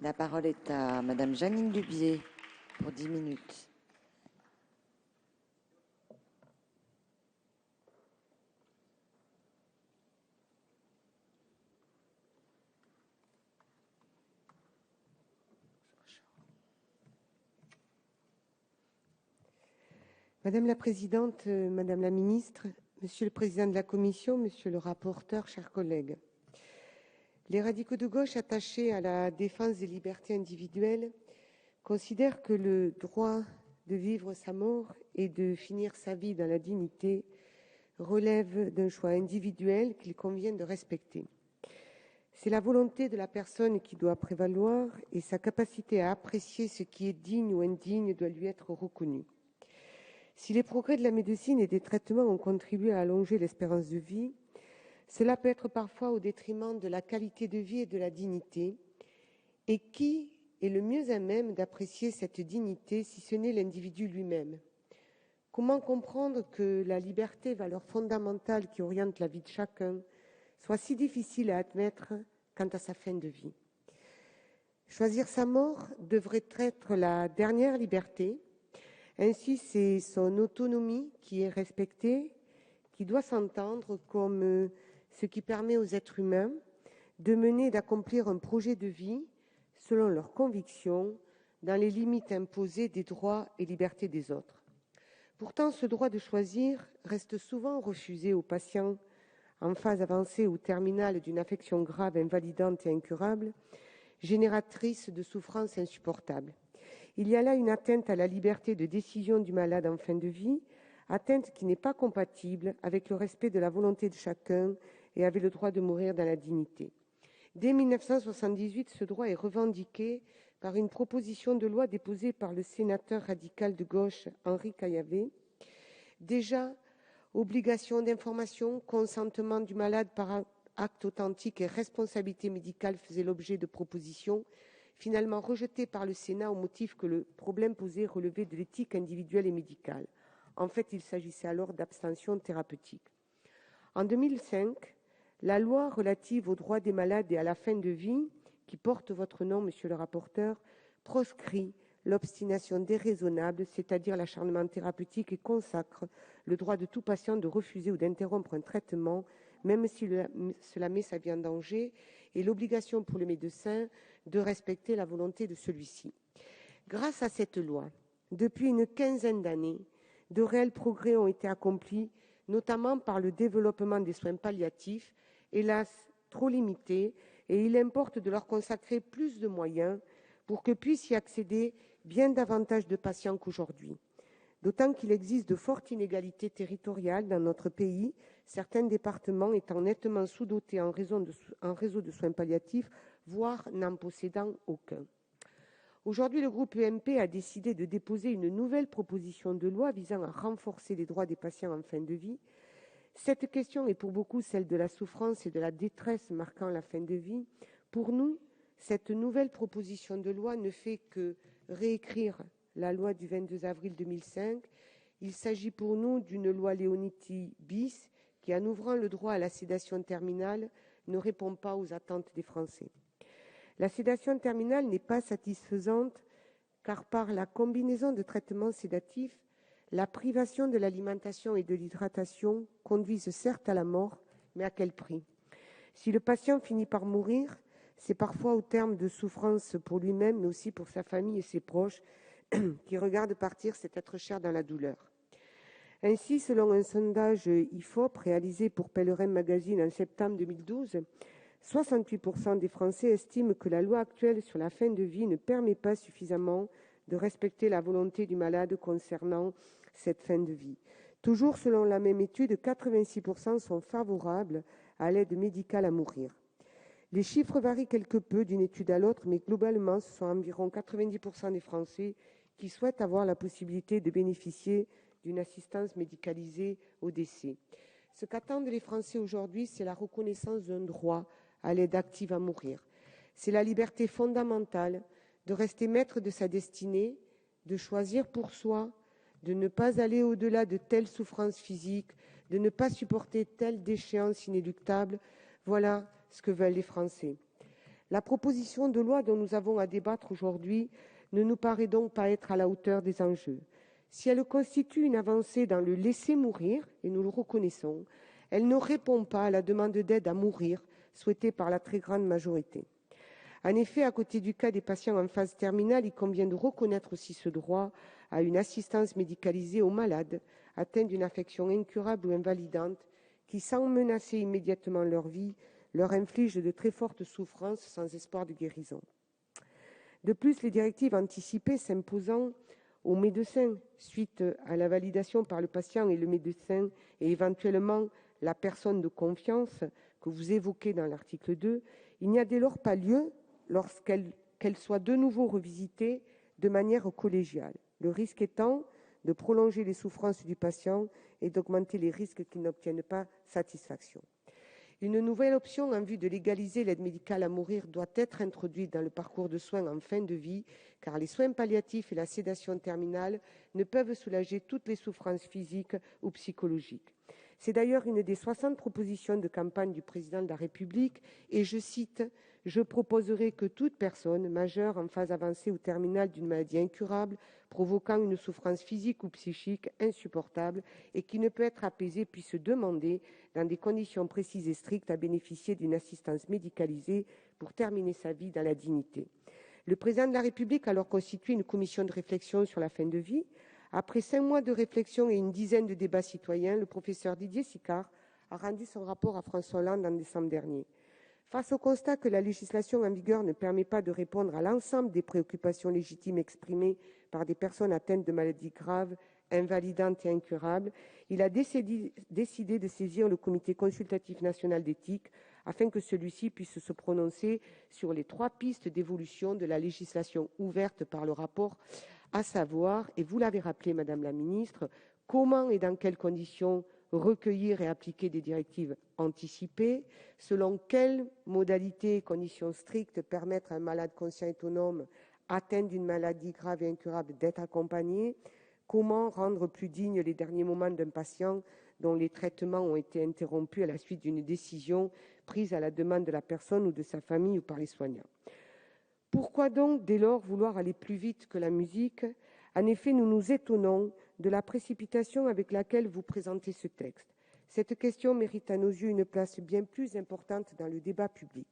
La parole est à Madame Jeannine Dubié pour 10 minutes. Madame la Présidente, Madame la Ministre, Monsieur le Président de la Commission, Monsieur le rapporteur, chers collègues. Les radicaux de gauche attachés à la défense des libertés individuelles considèrent que le droit de vivre sa mort et de finir sa vie dans la dignité relève d'un choix individuel qu'il convient de respecter. C'est la volonté de la personne qui doit prévaloir et sa capacité à apprécier ce qui est digne ou indigne doit lui être reconnue. Si les progrès de la médecine et des traitements ont contribué à allonger l'espérance de vie, cela peut être parfois au détriment de la qualité de vie et de la dignité. Et qui est le mieux à même d'apprécier cette dignité si ce n'est l'individu lui-même ? Comment comprendre que la liberté, valeur fondamentale qui oriente la vie de chacun, soit si difficile à admettre quant à sa fin de vie ? Choisir sa mort devrait être la dernière liberté. Ainsi, c'est son autonomie qui est respectée, qui doit s'entendre comme ce qui permet aux êtres humains de mener et d'accomplir un projet de vie selon leurs convictions, dans les limites imposées des droits et libertés des autres. Pourtant, ce droit de choisir reste souvent refusé aux patients en phase avancée ou terminale d'une affection grave, invalidante et incurable, génératrice de souffrances insupportables. Il y a là une atteinte à la liberté de décision du malade en fin de vie, atteinte qui n'est pas compatible avec le respect de la volonté de chacun et avec le droit de mourir dans la dignité. Dès 1978, ce droit est revendiqué par une proposition de loi déposée par le sénateur radical de gauche Henri Caillavet. Déjà, obligation d'information, consentement du malade par acte authentique et responsabilité médicale faisaient l'objet de propositions finalement rejetées par le Sénat au motif que le problème posé relevait de l'éthique individuelle et médicale. En fait, il s'agissait alors d'abstention thérapeutique. En 2005, la loi relative aux droits des malades et à la fin de vie, qui porte votre nom, monsieur le rapporteur, proscrit l'obstination déraisonnable, c'est-à-dire l'acharnement thérapeutique, et consacre le droit de tout patient de refuser ou d'interrompre un traitement, même si cela met sa vie en danger, et l'obligation pour le médecin de respecter la volonté de celui-ci. Grâce à cette loi, depuis une quinzaine d'années, de réels progrès ont été accomplis, notamment par le développement des soins palliatifs, hélas trop limités, et il importe de leur consacrer plus de moyens pour que puissent y accéder bien davantage de patients qu'aujourd'hui. D'autant qu'il existe de fortes inégalités territoriales dans notre pays, certains départements étant nettement sous-dotés en réseau de soins palliatifs, voire n'en possédant aucun. Aujourd'hui, le groupe UMP a décidé de déposer une nouvelle proposition de loi visant à renforcer les droits des patients en fin de vie. Cette question est pour beaucoup celle de la souffrance et de la détresse marquant la fin de vie. Pour nous, cette nouvelle proposition de loi ne fait que réécrire la loi du 22 avril 2005. Il s'agit pour nous d'une loi Leonetti bis qui, en ouvrant le droit à la sédation terminale, ne répond pas aux attentes des Français. La sédation terminale n'est pas satisfaisante car par la combinaison de traitements sédatifs, la privation de l'alimentation et de l'hydratation conduisent certes à la mort, mais à quel prix ? Si le patient finit par mourir, c'est parfois au terme de souffrances pour lui-même, mais aussi pour sa famille et ses proches, qui regardent partir cet être cher dans la douleur. Ainsi, selon un sondage IFOP réalisé pour Pèlerin Magazine en septembre 2012, 68% des Français estiment que la loi actuelle sur la fin de vie ne permet pas suffisamment de respecter la volonté du malade concernant cette fin de vie. Toujours selon la même étude, 86% sont favorables à l'aide médicale à mourir. Les chiffres varient quelque peu d'une étude à l'autre, mais globalement, ce sont environ 90% des Français qui souhaitent avoir la possibilité de bénéficier d'une assistance médicalisée au décès. Ce qu'attendent les Français aujourd'hui, c'est la reconnaissance d'un droit à l'aide active à mourir. C'est la liberté fondamentale de rester maître de sa destinée, de choisir pour soi, de ne pas aller au-delà de telle souffrance physique, de ne pas supporter telle déchéance inéluctable. Voilà ce que veulent les Français. La proposition de loi dont nous avons à débattre aujourd'hui ne nous paraît donc pas être à la hauteur des enjeux. Si elle constitue une avancée dans le laisser mourir, et nous le reconnaissons, elle ne répond pas à la demande d'aide à mourir souhaitée par la très grande majorité. En effet, à côté du cas des patients en phase terminale, il convient de reconnaître aussi ce droit à une assistance médicalisée aux malades atteints d'une affection incurable ou invalidante qui, sans menacer immédiatement leur vie, leur inflige de très fortes souffrances sans espoir de guérison. De plus, les directives anticipées s'imposant aux médecins suite à la validation par le patient et le médecin et éventuellement la personne de confiance que vous évoquez dans l'article 2, il n'y a dès lors pas lieu qu'elles soient de nouveau revisitées de manière collégiale, le risque étant de prolonger les souffrances du patient et d'augmenter les risques qu'il n'obtienne pas satisfaction. Une nouvelle option en vue de légaliser l'aide médicale à mourir doit être introduite dans le parcours de soins en fin de vie, car les soins palliatifs et la sédation terminale ne peuvent soulager toutes les souffrances physiques ou psychologiques. C'est d'ailleurs une des 60 propositions de campagne du président de la République et je cite « Je proposerai que toute personne majeure en phase avancée ou terminale d'une maladie incurable provoquant une souffrance physique ou psychique insupportable et qui ne peut être apaisée puisse demander, dans des conditions précises et strictes, à bénéficier d'une assistance médicalisée pour terminer sa vie dans la dignité. » Le président de la République a alors constitué une commission de réflexion sur la fin de vie. Après 5 mois de réflexion et une dizaine de débats citoyens, le professeur Didier Sicard a rendu son rapport à François Hollande en décembre dernier. Face au constat que la législation en vigueur ne permet pas de répondre à l'ensemble des préoccupations légitimes exprimées par des personnes atteintes de maladies graves, invalidantes et incurables, il a décidé de saisir le Comité consultatif national d'éthique afin que celui-ci puisse se prononcer sur les 3 pistes d'évolution de la législation ouverte par le rapport, à savoir, et vous l'avez rappelé, Madame la Ministre, comment et dans quelles conditions recueillir et appliquer des directives anticipées, selon quelles modalités et conditions strictes permettre à un malade conscient et autonome atteint d'une maladie grave et incurable d'être accompagné, comment rendre plus dignes les derniers moments d'un patient dont les traitements ont été interrompus à la suite d'une décision prise à la demande de la personne ou de sa famille ou par les soignants. Pourquoi donc, dès lors, vouloir aller plus vite que la musique ? En effet, nous nous étonnons de la précipitation avec laquelle vous présentez ce texte. Cette question mérite à nos yeux une place bien plus importante dans le débat public.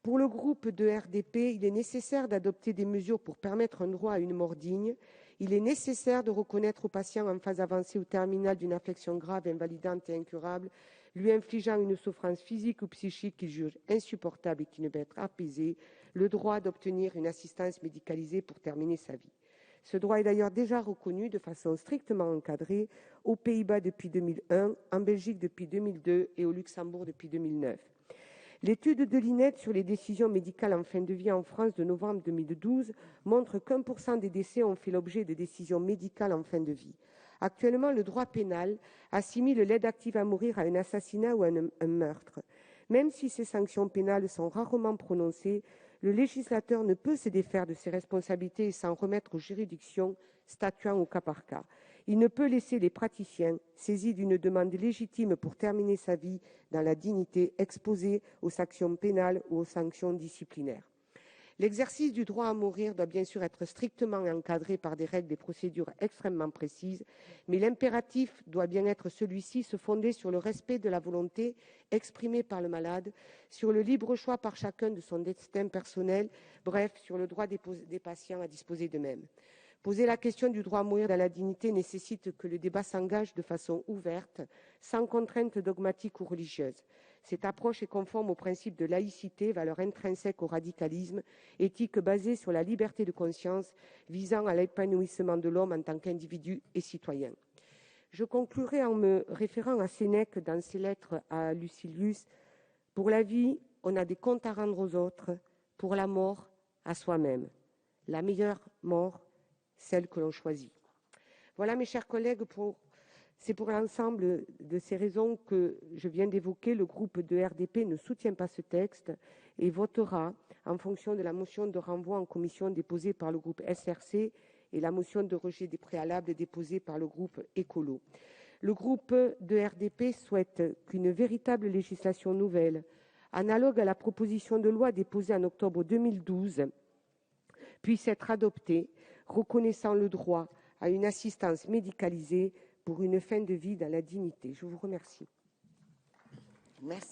Pour le groupe de RDP, il est nécessaire d'adopter des mesures pour permettre un droit à une mort digne. Il est nécessaire de reconnaître aux patients en phase avancée ou terminale d'une affection grave, invalidante et incurable, lui infligeant une souffrance physique ou psychique qu'il juge insupportable et qui ne peut être apaisée, le droit d'obtenir une assistance médicalisée pour terminer sa vie. Ce droit est d'ailleurs déjà reconnu de façon strictement encadrée aux Pays-Bas depuis 2001, en Belgique depuis 2002 et au Luxembourg depuis 2009. L'étude de l'INED sur les décisions médicales en fin de vie en France de novembre 2012 montre qu'1% des décès ont fait l'objet de décisions médicales en fin de vie. Actuellement, le droit pénal assimile l'aide active à mourir à un assassinat ou à un meurtre. Même si ces sanctions pénales sont rarement prononcées, le législateur ne peut se défaire de ses responsabilités et s'en remettre aux juridictions statuant au cas par cas. Il ne peut laisser les praticiens, saisis d'une demande légitime pour terminer sa vie dans la dignité, exposés aux sanctions pénales ou aux sanctions disciplinaires. L'exercice du droit à mourir doit bien sûr être strictement encadré par des règles et procédures extrêmement précises, mais l'impératif doit bien être celui-ci, se fonder sur le respect de la volonté exprimée par le malade, sur le libre choix par chacun de son destin personnel, bref, sur le droit des patients à disposer d'eux-mêmes. Poser la question du droit à mourir dans la dignité nécessite que le débat s'engage de façon ouverte, sans contrainte dogmatique ou religieuse. Cette approche est conforme au principe de laïcité, valeur intrinsèque au radicalisme, éthique basée sur la liberté de conscience, visant à l'épanouissement de l'homme en tant qu'individu et citoyen. Je conclurai en me référant à Sénèque dans ses lettres à Lucilius. Pour la vie, on a des comptes à rendre aux autres, pour la mort, à soi-même. La meilleure mort, celle que l'on choisit. Voilà, mes chers collègues, c'est pour l'ensemble de ces raisons que je viens d'évoquer. Le groupe de RDP ne soutient pas ce texte et votera en fonction de la motion de renvoi en commission déposée par le groupe SRC et la motion de rejet des préalables déposée par le groupe Écolo. Le groupe de RDP souhaite qu'une véritable législation nouvelle, analogue à la proposition de loi déposée en octobre 2012, puisse être adoptée, reconnaissant le droit à une assistance médicalisée pour une fin de vie dans la dignité. Je vous remercie. Merci.